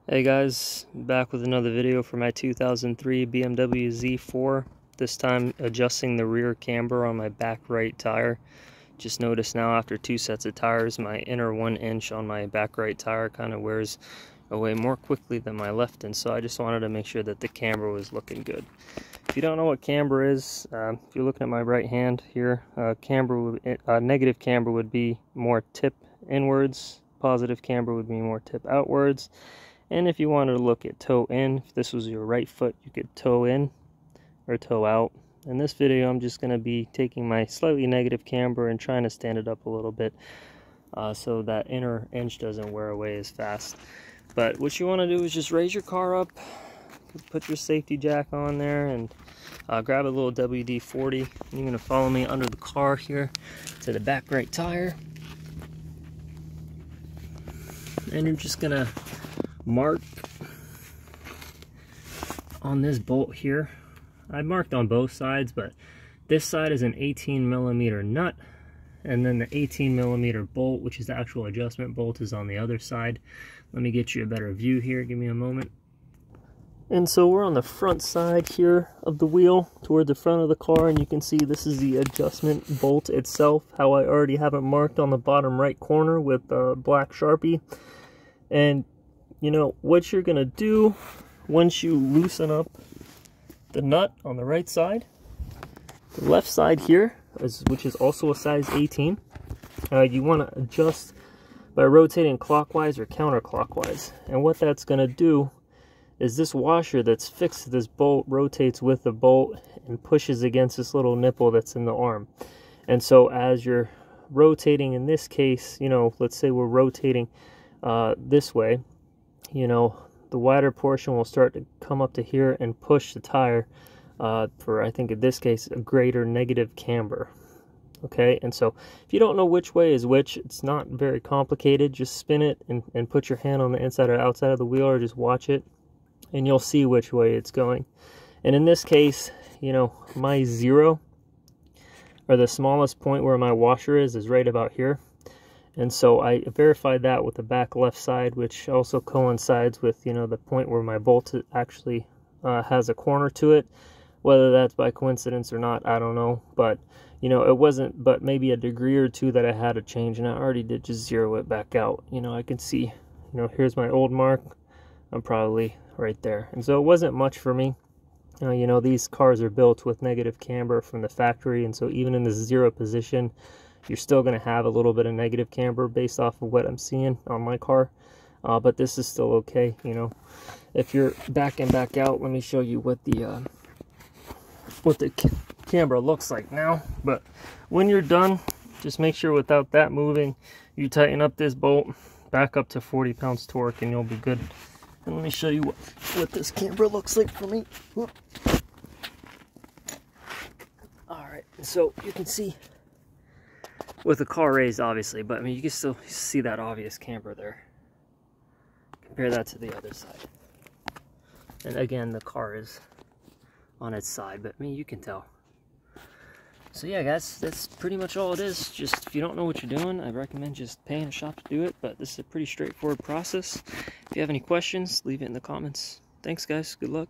Hey guys, back with another video for my 2003 BMW Z4. This time adjusting the rear camber on my back right tire. Just noticed now after two sets of tires, my inner 1 inch on my back right tire kind of wears away more quickly than my left, and so I just wanted to make sure that the camber was looking good. If you don't know what camber is, if you're looking at my right hand here, negative camber would be more tip inwards, positive camber would be more tip outwards. And if you wanted to look at toe in, if this was your right foot, you could toe in or toe out. In this video, I'm just going to be taking my slightly negative camber and trying to stand it up a little bit so that inner inch doesn't wear away as fast. But what you want to do is just raise your car up, put your safety jack on there, and grab a little WD-40. You're going to follow me under the car here to the back right tire. And you're just going to mark on this bolt here. I marked on both sides, but this side is an 18mm nut, and then the 18mm bolt, which is the actual adjustment bolt, is on the other side. Let me get you a better view here, give me a moment. And so we're on the front side here of the wheel toward the front of the car, and you can see this is the adjustment bolt itself, how I already have it marked on the bottom right corner with black Sharpie. And you know what you're gonna do once you loosen up the nut on the right side, the left side here, which is also a size 18, you want to adjust by rotating clockwise or counterclockwise. And what that's gonna do is this washer that's fixed to this bolt rotates with the bolt and pushes against this little nipple that's in the arm. And so as you're rotating, in this case, you know, let's say we're rotating this way, you know, the wider portion will start to come up to here and push the tire for, I think in this case, a greater negative camber. Okay, and so if you don't know which way is which, it's not very complicated. Just spin it and put your hand on the inside or outside of the wheel, or just watch it, and you'll see which way it's going. And in this case, you know, my zero, or the smallest point where my washer is right about here. And so I verified that with the back left side, which also coincides with, you know, the point where my bolt actually has a corner to it. Whether that's by coincidence or not, I don't know. But, you know, it wasn't but maybe a degree or two that I had to change, and I already did just zero it back out. You know, I can see, you know, here's my old mark. I'm probably right there. And so it wasn't much for me. You know, these cars are built with negative camber from the factory, and so even in the zero position, you're still going to have a little bit of negative camber based off of what I'm seeing on my car. But this is still okay, you know. If you're back and back out, let me show you what the camber looks like now. But when you're done, just make sure without that moving, you tighten up this bolt back up to 40 pounds torque, and you'll be good. And let me show you what this camber looks like for me. Whoop. All right, so you can see with the car raised, obviously, but I mean, you can still see that obvious camber there. Compare that to the other side. And again, the car is on its side, but I mean, you can tell. So yeah, guys, that's pretty much all it is. Just, if you don't know what you're doing, I recommend just paying a shop to do it, but this is a pretty straightforward process. If you have any questions, leave it in the comments. Thanks, guys. Good luck.